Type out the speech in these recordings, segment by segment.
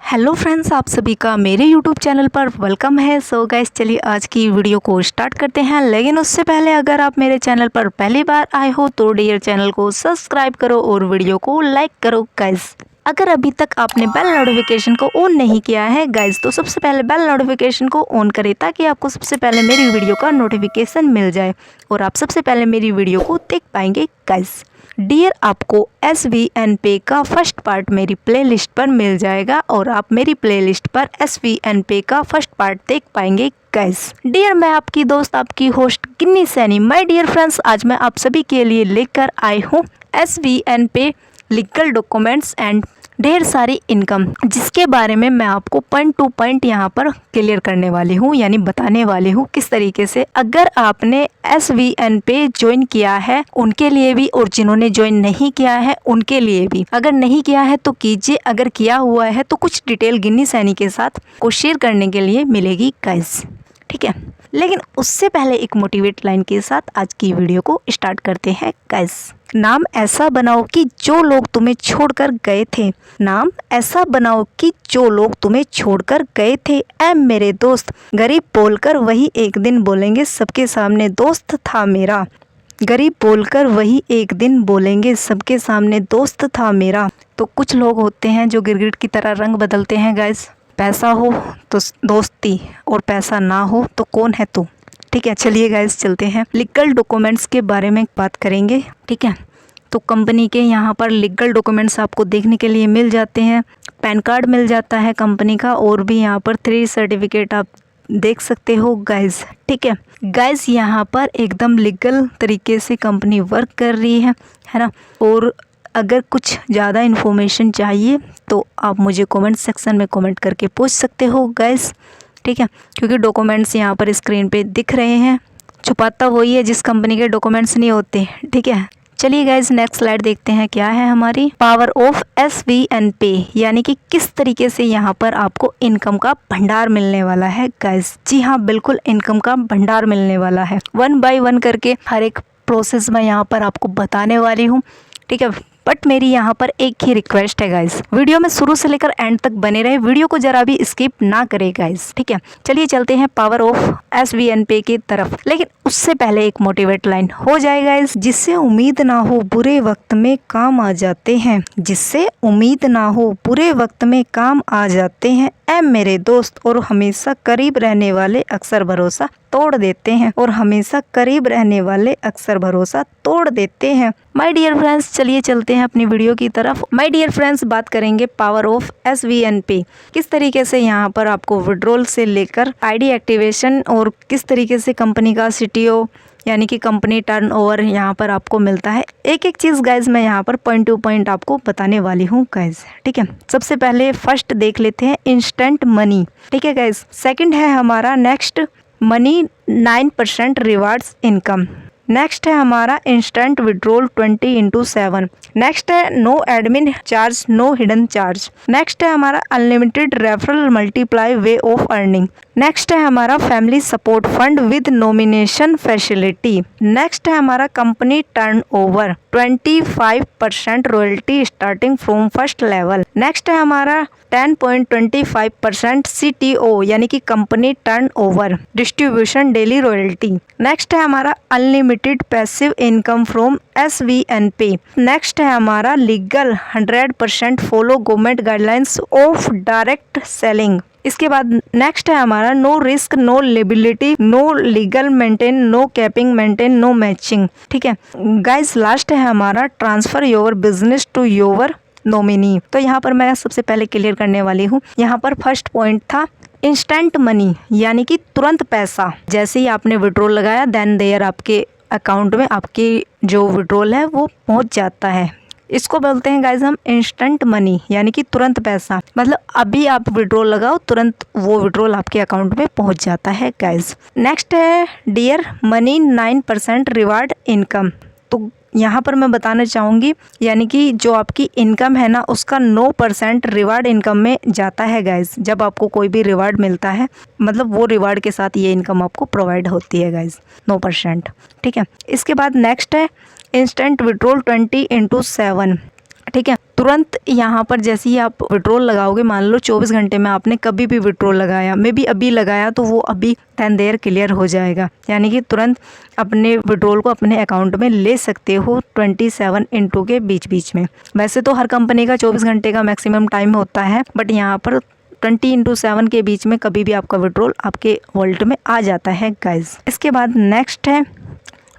Hello friends, आप सभी का मेरे यूट्यूब चैनल पर वेलकम है। सो गाइस, चलिए आज की वीडियो को स्टार्ट करते हैं। लेकिन उससे पहले अगर आप मेरे चैनल पर पहली बार आए हो तो डियर चैनल को सब्सक्राइब करो और वीडियो को लाइक करो गाइस। अगर अभी तक आपने बेल नोटिफिकेशन को ऑन नहीं किया है गाइस, तो सबसे पहले बेल नोटिफिकेशन को ऑन करें ताकि आपको सबसे पहले मेरी वीडियो का नोटिफिकेशन मिल जाए और आप सबसे पहले मेरी वीडियो को देख पाएंगे गाइस। डियर, आपको SVN का फर्स्ट पार्ट मेरी प्लेलिस्ट पर मिल जाएगा और आप मेरी प्लेलिस्ट पर SVN का फर्स्ट पार्ट देख पाएंगे गाइस। डियर, मैं आपकी दोस्त, आपकी host Ginni Saini. My dear friends, आज मैं आप सभी के लिए लेकर आई हूँ SVN लीगल डॉक्यूमेंट्स एंड ढेर सारी इनकम, जिसके बारे में मैं आपको पॉइंट टू पॉइंट यहाँ पर क्लियर करने वाली हूँ, यानी बताने वाली हूँ किस तरीके से। अगर आपने SVN ज्वाइन किया है उनके लिए भी, और जिन्होंने ज्वाइन नहीं किया है उनके लिए भी। अगर नहीं किया है तो कीजिए, अगर किया हुआ है तो कुछ डिटेल गिन्नी सैनी के साथ को शेयर करने के लिए मिलेगी गाइस, ठीक है। लेकिन उससे पहले एक मोटिवेट लाइन के साथ आज की वीडियो को स्टार्ट करते हैं गाइस। नाम ऐसा बनाओ कि जो लोग तुम्हें छोड़कर गए थे, नाम ऐसा बनाओ कि जो लोग तुम्हें छोड़कर गए थे। ऐ मेरे दोस्त, गरीब बोलकर वही एक दिन बोलेंगे सबके सामने दोस्त था मेरा। गरीब बोलकर वही एक दिन बोलेंगे सबके सामने दोस्त था मेरा। तो कुछ लोग होते हैं जो गिरगिट की तरह रंग बदलते हैं गाइस। पैसा हो तो दोस्ती और पैसा ना हो तो कौन है तू, ठीक है। चलिए गाइस, चलते हैं लीगल डॉक्यूमेंट्स के बारे में बात करेंगे, ठीक है। तो कंपनी के यहाँ पर लीगल डॉक्यूमेंट्स आपको देखने के लिए मिल जाते हैं। पैन कार्ड मिल जाता है कंपनी का, और भी यहाँ पर 3 सर्टिफिकेट आप देख सकते हो गाइस, ठीक है। गाइस, यहाँ पर एकदम लीगल तरीके से कंपनी वर्क कर रही है ना। और अगर कुछ ज़्यादा इन्फॉर्मेशन चाहिए तो आप मुझे कमेंट सेक्शन में कमेंट करके पूछ सकते हो गाइस, ठीक है। क्योंकि डॉक्यूमेंट्स यहाँ पर स्क्रीन पे दिख रहे हैं। छुपाता वही है जिस कंपनी के डॉक्यूमेंट्स नहीं होते, ठीक है। चलिए गाइस, नेक्स्ट स्लाइड देखते हैं क्या है हमारी पावर ऑफ SVN, यानी कि किस तरीके से यहाँ पर आपको इनकम का भंडार मिलने वाला है गाइस। जी हाँ, बिल्कुल इनकम का भंडार मिलने वाला है। 1 बाय 1 करके हर एक प्रोसेस में यहाँ पर आपको बताने वाली हूँ, ठीक है। बट मेरी यहाँ पर एक ही रिक्वेस्ट है गाइस, वीडियो में शुरू से लेकर एंड तक बने रहे, वीडियो को जरा भी स्किप ना करे गाइस, ठीक है। चलिए चलते हैं पावर ऑफ SVN की तरफ। लेकिन उससे पहले एक मोटिवेट लाइन हो जाए गाइस। जिससे उम्मीद ना हो बुरे वक्त में काम आ जाते हैं, जिससे उम्मीद ना हो बुरे वक्त में काम आ जाते हैं। ऐ मेरे दोस्त, और हमेशा करीब रहने वाले अक्सर भरोसा तोड़ देते हैं, और हमेशा करीब रहने वाले अक्सर भरोसा तोड़ देते हैं। माय डियर फ्रेंड्स, चलिए चलते हैं अपनी वीडियो की तरफ। माय डियर फ्रेंड्स, बात करेंगे पावर ऑफ SVN किस तरीके से यहाँ पर आपको विड्रॉल से लेकर ID एक्टिवेशन, और किस तरीके से कंपनी का CTO यानी कि कंपनी टर्नओवर यहाँ पर आपको मिलता है। एक एक चीज़ गाइज मैं यहाँ पर पॉइंट टू पॉइंट आपको बताने वाली हूँ गाइज, ठीक है। सबसे पहले फर्स्ट देख लेते हैं इंस्टेंट मनी, ठीक है गाइज। सेकंड है हमारा next money 9% rewards income. Next है हमारा इंस्टेंट विड्रॉल 20x7। नेक्स्ट है no admin charge, no hidden charge. Next है हमारा unlimited referral multiply way of earning. Next है हमारा family support fund with nomination facility. Next है हमारा company turnover 25% royalty starting from first level. Next है हमारा 10.25% CTO यानी कि company turnover distribution daily royalty. Next है हमारा unlimited passive income from SVN। Next है हमारा legal 100% follow government guidelines of direct selling. इसके बाद नेक्स्ट है हमारा no risk, no liability, no legal maintain, no capping maintain, no matching, ठीक है गाइस। लास्ट है हमारा transfer your business to your nominee. तो यहाँ पर मैं सबसे पहले क्लियर करने वाली हूँ। यहाँ पर फर्स्ट पॉइंट था इंस्टेंट मनी, यानी कि तुरंत पैसा। जैसे ही आपने विड्रॉल लगाया देन देयर आपके अकाउंट में आपकी जो विड्रॉल है वो पहुँच जाता है। इसको बोलते हैं गाइज हम इंस्टेंट मनी, यानी कि तुरंत पैसा। मतलब अभी आप विड्रॉल लगाओ, तुरंत वो विड्रॉल आपके अकाउंट में पहुंच जाता है गाइज। नेक्स्ट है डियर मनी 9% रिवार्ड इनकम। तो यहाँ पर मैं बताना चाहूँगी, यानी कि जो आपकी इनकम है ना उसका 9% रिवार्ड इनकम में जाता है गाइज। जब आपको कोई भी रिवार्ड मिलता है, मतलब वो रिवार्ड के साथ ये इनकम आपको प्रोवाइड होती है गाइज, 9%, ठीक है। इसके बाद नेक्स्ट है इंस्टेंट विड्रॉल 20x7। ठीक है। तुरंत यहाँ पर जैसे ही आप विड्रॉल लगाओगे, मान लो 24 घंटे में आपने कभी भी विड्रॉल लगाया, मे बी अभी लगाया, तो वो अभी देन देयर क्लियर हो जाएगा, यानी कि तुरंत अपने विड्रॉल को अपने अकाउंट में ले सकते हो 27 के बीच में। वैसे तो हर कंपनी का 24 घंटे का मैक्सिमम टाइम होता है, बट यहाँ पर 20x7 के बीच में कभी भी आपका विड्रॉल आपके वॉलेट में आ जाता है गाइज। इसके बाद नेक्स्ट है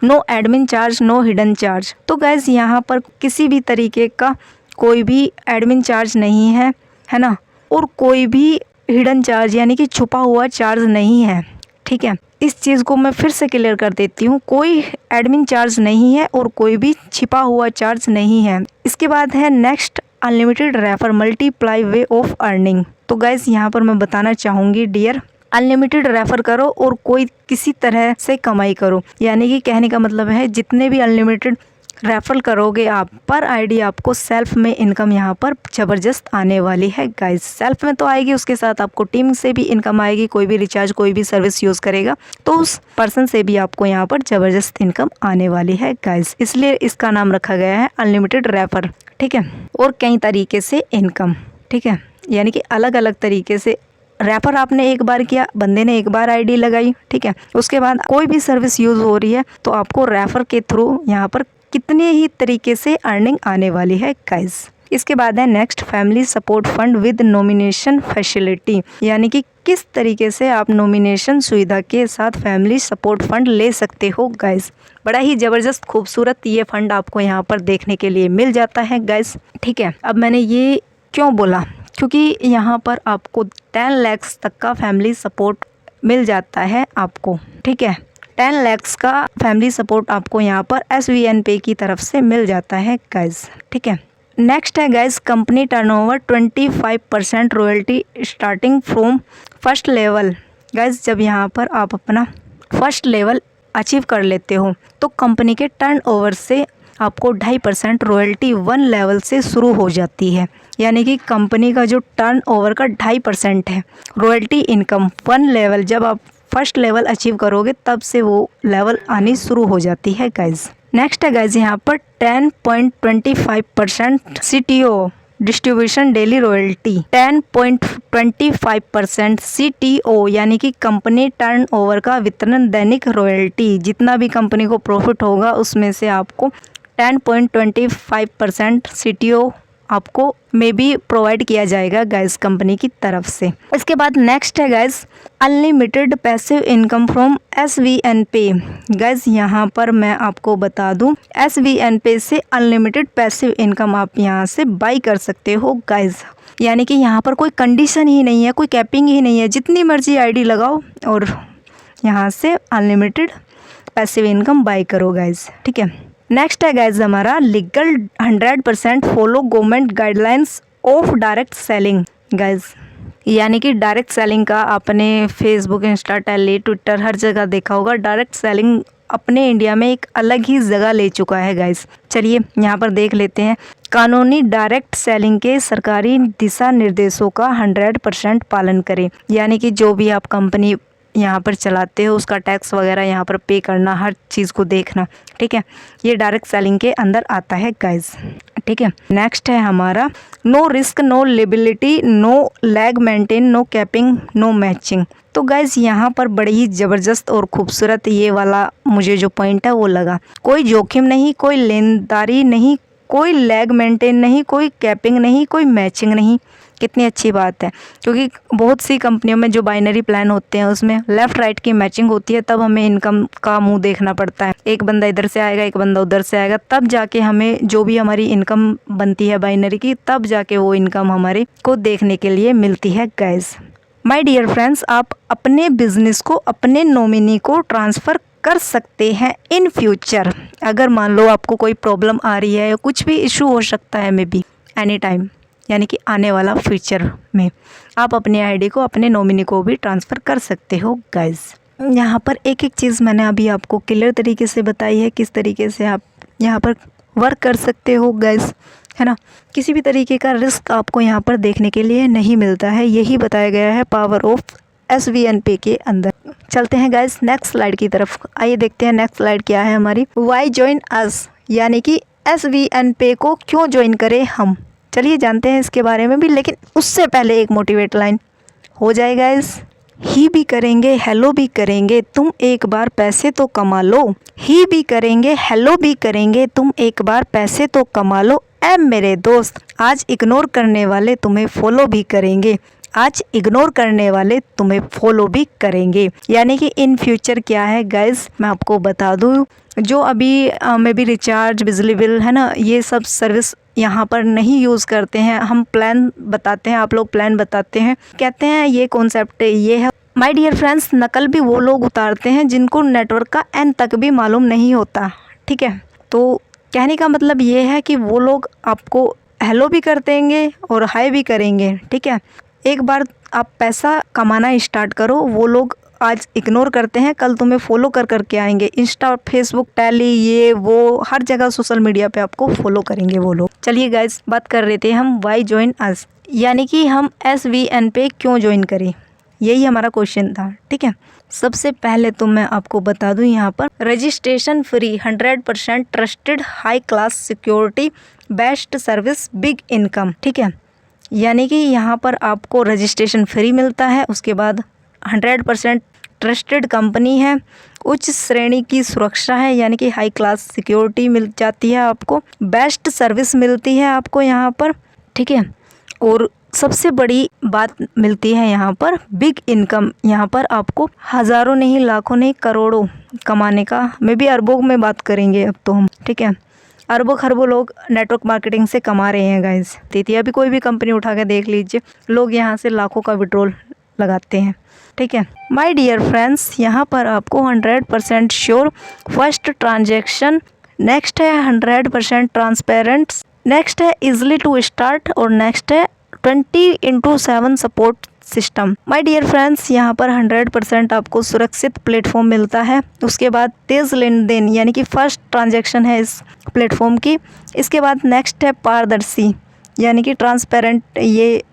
no admin charge no hidden charge. तो गाइज यहाँ पर किसी भी तरीके का कोई भी एडमिन चार्ज नहीं है, है ना, और कोई भी हिडन चार्ज यानी कि छुपा हुआ चार्ज नहीं है। ठीक है, इस चीज़ को मैं फिर से क्लियर कर देती हूँ, कोई एडमिन चार्ज नहीं है और कोई भी छिपा हुआ चार्ज नहीं है। इसके बाद है next unlimited refer multiply way of earning. तो गाइज यहाँ पर मैं बताना चाहूँगी डियर, अनलिमिटेड रेफर करो और कोई किसी तरह से कमाई करो, यानी कि कहने का मतलब है जितने भी अनलिमिटेड रेफर करोगे आप पर आईडी आपको सेल्फ में इनकम यहाँ पर ज़बरदस्त आने वाली है गाइस। सेल्फ में तो आएगी, उसके साथ आपको टीम से भी इनकम आएगी, कोई भी रिचार्ज कोई भी सर्विस यूज़ करेगा तो उस पर्सन से भी आपको यहाँ पर ज़बरदस्त इनकम आने वाली है गाइस, इसलिए इसका नाम रखा गया है अनलिमिटेड रेफर। ठीक है, और कई तरीके से इनकम, ठीक है, यानी कि अलग अलग तरीके से रेफर आपने एक बार किया, बंदे ने एक बार आईडी लगाई, ठीक है, उसके बाद कोई भी सर्विस यूज़ हो रही है तो आपको रेफर के थ्रू यहाँ पर कितने ही तरीके से अर्निंग आने वाली है गाइस। इसके बाद है next family support fund with nomination facility, यानी कि किस तरीके से आप नॉमिनेशन सुविधा के साथ फैमिली सपोर्ट फंड ले सकते हो गाइस। बड़ा ही ज़बरदस्त खूबसूरत ये फंड आपको यहाँ पर देखने के लिए मिल जाता है गाइस। ठीक है, अब मैंने ये क्यों बोला, क्योंकि यहाँ पर आपको 10 लाख तक का फैमिली सपोर्ट मिल जाता है आपको। ठीक है, 10 लाख का फैमिली सपोर्ट आपको यहाँ पर SVN पे की तरफ से मिल जाता है गाइज। ठीक है, नेक्स्ट है guys company turnover 25% royalty starting from first level. Guys जब यहाँ पर आप अपना फर्स्ट लेवल अचीव कर लेते हो तो कंपनी के टर्नओवर से आपको 2.5% रॉयल्टी 1 लेवल से शुरू हो जाती है, यानी कि कंपनी का जो टर्नओवर का 2.5% है रॉयल्टी इनकम 1 लेवल, जब आप फर्स्ट लेवल अचीव करोगे तब से वो लेवल आनी शुरू हो जाती है गाइज। नेक्स्ट है गाइज यहाँ पर 10.25% CTO distribution daily royalty, 10.25% CTO यानी कि कंपनी टर्नओवर का वितरण दैनिक रॉयल्टी, जितना भी कंपनी को प्रॉफिट होगा उसमें से आपको 10.25% CTO आपको में भी प्रोवाइड किया जाएगा गाइस कंपनी की तरफ से। इसके बाद नेक्स्ट है guys unlimited passive income from SVN पे। गाइस यहाँ पर मैं आपको बता दूँ SVN पे से अनलिमिटेड पैसिव इनकम आप यहाँ से बाई कर सकते हो गाइस, यानी कि यहाँ पर कोई कंडीशन ही नहीं है, कोई कैपिंग ही नहीं है, जितनी मर्जी आईडी लगाओ और यहाँ से अनलिमिटेड पैसिव इनकम बाई करो गाइस। ठीक है, नेक्स्ट है गाइज हमारा legal 100% follow government guidelines of direct selling. Guys यानी कि डायरेक्ट सेलिंग का आपने फेसबुक, इंस्टा, टेली, ट्विटर हर जगह देखा होगा। डायरेक्ट सेलिंग अपने इंडिया में एक अलग ही जगह ले चुका है गाइज। चलिए यहाँ पर देख लेते हैं, कानूनी डायरेक्ट सेलिंग के सरकारी दिशा निर्देशों का 100% पालन करें, यानी कि जो भी आप कंपनी यहाँ पर चलाते हो उसका टैक्स वगैरह यहाँ पर पे करना, हर चीज़ को देखना। ठीक है, ये डायरेक्ट सेलिंग के अंदर आता है गाइज। ठीक है, नेक्स्ट है हमारा no risk no liability no leg maintain no capping no matching. तो गाइज यहाँ पर बड़ी ही ज़बरदस्त और खूबसूरत ये वाला मुझे जो पॉइंट है वो लगा। कोई जोखिम नहीं, कोई लेनदारी नहीं, कोई लैग मेंटेन नहीं, कोई कैपिंग नहीं, कोई मैचिंग नहीं। कितनी अच्छी बात है, क्योंकि बहुत सी कंपनियों में जो बाइनरी प्लान होते हैं उसमें लेफ़्ट राइट की मैचिंग होती है, तब हमें इनकम का मुंह देखना पड़ता है। एक बंदा इधर से आएगा, एक बंदा उधर से आएगा, तब जाके हमें जो भी हमारी इनकम बनती है बाइनरी की, तब जाके वो इनकम हमारे को देखने के लिए मिलती है गाइस। माय डियर फ्रेंड्स, आप अपने बिजनेस को अपने नॉमिनी को ट्रांसफ़र कर सकते हैं इन फ्यूचर। अगर मान लो आपको कोई प्रॉब्लम आ रही है या कुछ भी इशू हो सकता है, मे बी एनी टाइम, यानी कि आने वाला फ्यूचर में आप अपनी आईडी को अपने नॉमिनी को भी ट्रांसफ़र कर सकते हो गाइस। यहाँ पर एक एक चीज़ मैंने अभी आपको क्लियर तरीके से बताई है, किस तरीके से आप यहाँ पर वर्क कर सकते हो गाइस, है ना। किसी भी तरीके का रिस्क आपको यहाँ पर देखने के लिए नहीं मिलता है, यही बताया गया है पावर ऑफ SVN पे के अंदर। चलते हैं गाइस नेक्स्ट स्लाइड की तरफ। आइए देखते हैं नेक्स्ट स्लाइड क्या है हमारी। वाई जॉइन अस, यानी कि SVN पे को क्यों ज्वाइन करें हम, चलिए जानते हैं इसके बारे में भी, लेकिन उससे पहले एक मोटिवेट लाइन हो जाए गाइस। ही भी करेंगे हेलो भी करेंगे, तुम एक बार पैसे तो कमा लो। ही भी करेंगे हेलो भी करेंगे, तुम एक बार पैसे तो कमा लो। ऐ मेरे दोस्त, आज इग्नोर करने वाले तुम्हें फॉलो भी करेंगे, आज इग्नोर करने वाले तुम्हें फॉलो भी करेंगे। यानी कि इन फ्यूचर क्या है गाइस, मैं आपको बता दूँ, जो अभी मे बी रिचार्ज, बिजली बिल है ना, ये सब सर्विस यहाँ पर नहीं यूज़ करते हैं। हम प्लान बताते हैं, आप लोग प्लान बताते हैं, कहते हैं ये कॉन्सेप्ट ये है। माय डियर फ्रेंड्स, नकल भी वो लोग उतारते हैं जिनको नेटवर्क का एन तक भी मालूम नहीं होता, ठीक है। तो कहने का मतलब ये है कि वो लोग आपको हेलो भी कर देंगे और हाय भी करेंगे, ठीक है। एक बार आप पैसा कमाना स्टार्ट करो, वो लोग आज इग्नोर करते हैं, कल तुम्हें फॉलो कर करके आएंगे। इंस्टा, फेसबुक, टैली, ये वो हर जगह सोशल मीडिया पे आपको फॉलो करेंगे वो लोग। चलिए गाइस, बात कर रहे थे हम वाई ज्वाइन अस, यानी कि हम SVN पे क्यों ज्वाइन करें, यही हमारा क्वेश्चन था, ठीक है। सबसे पहले तो मैं आपको बता दूं, यहाँ पर registration free, 100% trusted, high class security, best service, big income, ठीक है। यानी कि यहाँ पर आपको रजिस्ट्रेशन फ्री मिलता है, उसके बाद 100% ट्रस्टेड कंपनी है, उच्च श्रेणी की सुरक्षा है, यानी कि हाई क्लास सिक्योरिटी मिल जाती है आपको, बेस्ट सर्विस मिलती है आपको यहाँ पर, ठीक है। और सबसे बड़ी बात मिलती है यहाँ पर बिग इनकम, यहाँ पर आपको हज़ारों नहीं, लाखों नहीं, करोड़ों कमाने का, मे भी अरबों में बात करेंगे अब तो हम, ठीक है। अरबों खरबों लोग नेटवर्क मार्केटिंग से कमा रहे हैं गाइस। तेतिया भी कोई भी कंपनी उठा के देख लीजिए, लोग यहाँ से लाखों का विड्रॉल लगाते हैं, ठीक है। माय डियर फ्रेंड्स, यहाँ पर आपको 100% श्योर फर्स्ट ट्रांजैक्शन, नेक्स्ट है 100% ट्रांसपेरेंट, नेक्स्ट है इजली टू स्टार्ट, और नेक्स्ट है 20x7 support system. My dear friends, यहाँ पर 100% आपको सुरक्षित प्लेटफॉर्म मिलता है। उसके बाद तेज़ लेन देन, यानी कि फर्स्ट ट्रांजैक्शन है इस प्लेटफॉर्म की। इसके बाद नेक्स्ट है पारदर्शी, यानी कि ट्रांसपेरेंट ये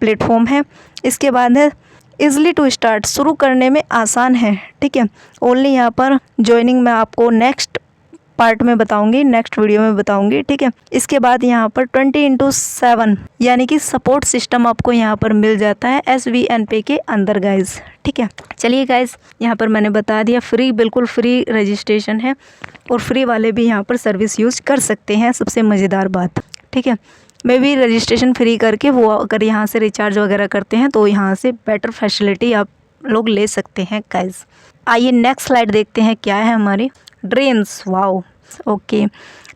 प्लेटफॉर्म है। इसके बाद है इजली टू स्टार्ट, शुरू करने में आसान है, ठीक है। ओनली यहाँ पर ज्वाइनिंग मैं आपको नेक्स्ट पार्ट में बताऊंगी, नेक्स्ट वीडियो में बताऊंगी, ठीक है। इसके बाद यहाँ पर 20x7 यानी कि सपोर्ट सिस्टम आपको यहाँ पर मिल जाता है SVN पे के अंदर गाइस, ठीक है। चलिए गाइस, यहाँ पर मैंने बता दिया, फ्री, बिल्कुल फ्री रजिस्ट्रेशन है, और फ्री वाले भी यहाँ पर सर्विस यूज कर सकते हैं, सबसे मज़ेदार बात, ठीक है। मे भी रजिस्ट्रेशन फ्री करके वो अगर यहाँ से रिचार्ज वगैरह करते हैं तो यहाँ से बेटर फैसिलिटी आप लोग ले सकते हैं गाइस। आइए नेक्स्ट स्लाइड देखते हैं, क्या है हमारी ड्रीम्स। वाओ, ओके,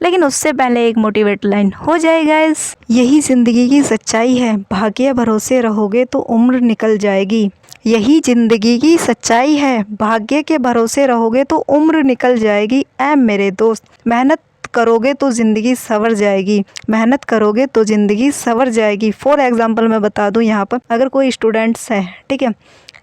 लेकिन उससे पहले एक मोटिवेट लाइन हो जाए गाइस। यही ज़िंदगी की सच्चाई है, भाग्य भरोसे रहोगे तो उम्र निकल जाएगी। यही ज़िंदगी की सच्चाई है, भाग्य के भरोसे रहोगे तो उम्र निकल जाएगी। ऐ मेरे दोस्त, मेहनत करोगे तो ज़िंदगी संवर जाएगी, मेहनत करोगे तो ज़िंदगी संवर जाएगी। फॉर एग्जांपल मैं बता दूं, यहाँ पर अगर कोई स्टूडेंट्स है, ठीक है,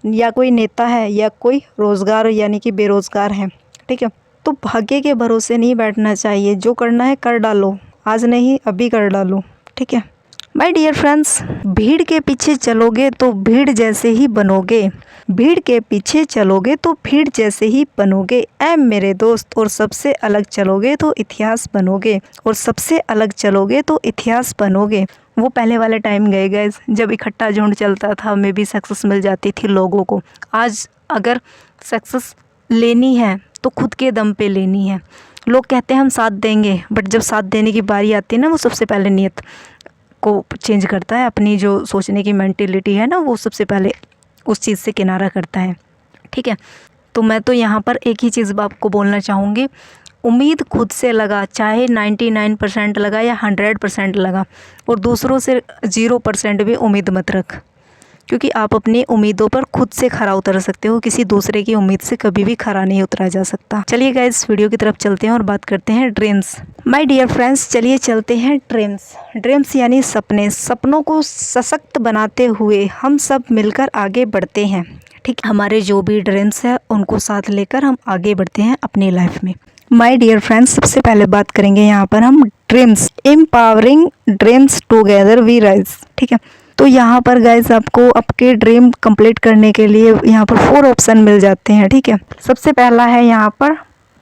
या कोई नेता है, या कोई रोज़गार यानी कि बेरोज़गार है, ठीक है, तो भाग्य के भरोसे नहीं बैठना चाहिए। जो करना है कर डालो, आज नहीं अभी कर डालो, ठीक है। माय डियर फ्रेंड्स, भीड़ के पीछे चलोगे तो भीड़ जैसे ही बनोगे, भीड़ के पीछे चलोगे तो भीड़ जैसे ही बनोगे। ऐ मेरे दोस्त, और सबसे अलग चलोगे तो इतिहास बनोगे, और सबसे अलग चलोगे तो इतिहास बनोगे। वो पहले वाले टाइम गए गाइस, जब इकट्ठा झुंड चलता था, में भी सक्सेस मिल जाती थी लोगों को। आज अगर सक्सेस लेनी है तो खुद के दम पे लेनी है। लोग कहते हैं हम साथ देंगे, बट जब साथ देने की बारी आती है ना, वो सबसे पहले नियत को चेंज करता है, अपनी जो सोचने की मेंटेलिटी है ना, वो सबसे पहले उस चीज़ से किनारा करता है, ठीक है। तो मैं तो यहाँ पर एक ही चीज़ आपको बोलना चाहूँगी, उम्मीद खुद से लगा, चाहे 99% लगा या 100% लगा, और दूसरों से 0% भी उम्मीद मत रख, क्योंकि आप अपनी उम्मीदों पर खुद से खरा उतर सकते हो, किसी दूसरे की उम्मीद से कभी भी खरा नहीं उतरा जा सकता। चलिए गाइस, वीडियो की तरफ चलते हैं और बात करते हैं ड्रीम्स। माय डियर फ्रेंड्स, चलिए चलते हैं ड्रीम्स। ड्रीम्स यानी सपने, सपनों को सशक्त बनाते हुए हम सब मिलकर आगे बढ़ते हैं, ठीक। हमारे जो भी ड्रीम्स है उनको साथ लेकर हम आगे बढ़ते हैं अपनी लाइफ में। माय डियर फ्रेंड्स, सबसे पहले बात करेंगे यहाँ पर हम dreams, empowering dreams together we rise, ठीक है। तो यहाँ पर गाइस आपको आपके ड्रीम कंप्लीट करने के लिए यहाँ पर 4 ऑप्शन मिल जाते हैं, ठीक है। सबसे पहला है यहाँ पर,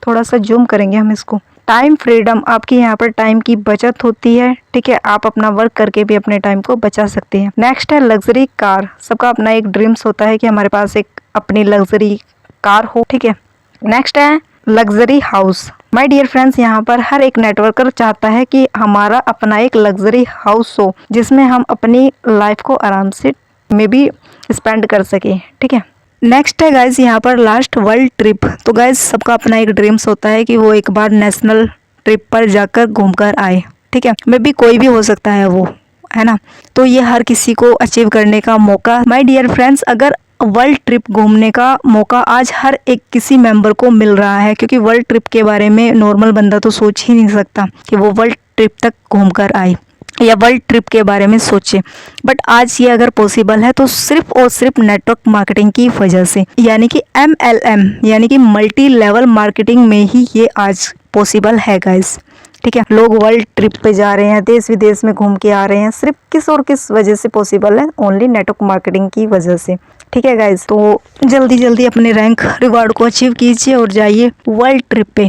थोड़ा सा जूम करेंगे हम इसको, टाइम फ्रीडम, आपकी यहाँ पर टाइम की बचत होती है। ठीक है, आप अपना वर्क करके भी अपने टाइम को बचा सकते हैं। नेक्स्ट है लग्जरी कार। सबका अपना एक ड्रीम्स होता है कि हमारे पास एक अपनी लग्जरी कार हो। ठीक है, नेक्स्ट है luxury house. My dear friends, यहाँ पर हर एक नेटवर्कर चाहता है कि हमारा अपना एक लग्जरी हाउस हो जिसमें हम अपनी लाइफ को आराम से में भी स्पेंड कर सके। ठीक है, नेक्स्ट है गाइज यहाँ पर लास्ट वर्ल्ड ट्रिप। तो गाइज सबका अपना एक ड्रीम्स होता है कि वो एक बार नेशनल ट्रिप पर जाकर घूमकर आए। ठीक है, मे भी कोई भी हो सकता है वो, है ना। तो ये हर किसी को अचीव करने का मौका, माय डियर फ्रेंड्स, अगर वर्ल्ड ट्रिप घूमने का मौका आज हर एक किसी मेंबर को मिल रहा है, क्योंकि वर्ल्ड ट्रिप के बारे में नॉर्मल बंदा तो सोच ही नहीं सकता कि वो वर्ल्ड ट्रिप तक घूमकर आए या वर्ल्ड ट्रिप के बारे में सोचे। बट आज ये अगर पॉसिबल है तो सिर्फ और सिर्फ नेटवर्क मार्केटिंग की वजह से, यानी कि MLM यानी कि मल्टी लेवल मार्केटिंग में ही ये आज पॉसिबल है गाइस। ठीक है, लोग वर्ल्ड ट्रिप पे जा रहे हैं, देश विदेश में घूम के आ रहे हैं, सिर्फ किस और किस वजह से पॉसिबल है? ओनली नेटवर्क मार्केटिंग की वजह से। ठीक है गाइज, तो जल्दी जल्दी अपने रैंक रिवार्ड को अचीव कीजिए और जाइए वर्ल्ड ट्रिप पे।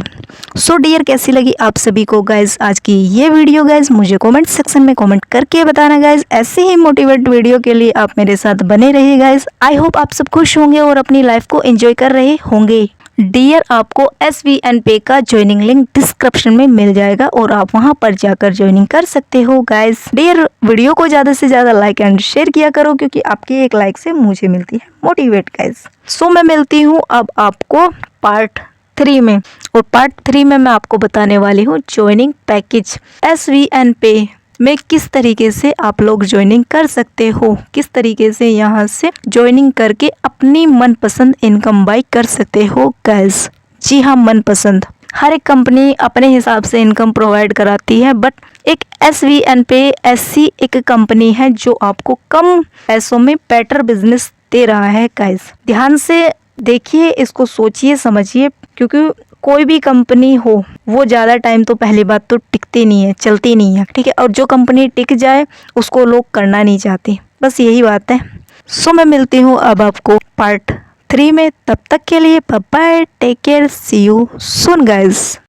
सो डियर, कैसी लगी आप सभी को गाइज आज की ये वीडियो? गाइज मुझे कमेंट सेक्शन में कमेंट करके बताना गाइज। ऐसे ही मोटिवेट वीडियो के लिए आप मेरे साथ बने रहिए गाइज। आई होप आप सब खुश होंगे और अपनी लाइफ को एंजॉय कर रहे होंगे। डियर, आपको SVN पे का ज्वाइनिंग लिंक डिस्क्रिप्शन में मिल जाएगा और आप वहां पर जाकर ज्वाइनिंग कर सकते हो गाइस। डियर, वीडियो को ज़्यादा से ज़्यादा लाइक एंड शेयर किया करो, क्योंकि आपकी एक लाइक से मुझे मिलती है मोटिवेट गाइस। सो मैं मिलती हूँ अब आपको पार्ट 3 में, और पार्ट 3 में मैं आपको बताने वाली हूँ ज्वाइनिंग पैकेज SVN पे में किस तरीके से आप लोग ज्वाइनिंग कर सकते हो, किस तरीके से यहाँ से ज्वाइनिंग करके अपनी मनपसंद इनकम बाई कर सकते हो गाइस। जी हाँ, मनपसंद। हर एक कंपनी अपने हिसाब से इनकम प्रोवाइड कराती है, बट एक SVN पे ऐसी एक कंपनी है जो आपको कम पैसों में बेटर बिजनेस दे रहा है गाइस। ध्यान से देखिए, इसको सोचिए समझिए, क्योंकि कोई भी कंपनी हो वो ज़्यादा टाइम तो पहली बात तो टिकती नहीं है, चलती नहीं है। ठीक है, और जो कंपनी टिक जाए उसको लोग करना नहीं चाहते, बस यही बात है। सो मैं मिलती हूँ अब आपको पार्ट 3 में। तब तक के लिए bye bye, take care, see you soon guys.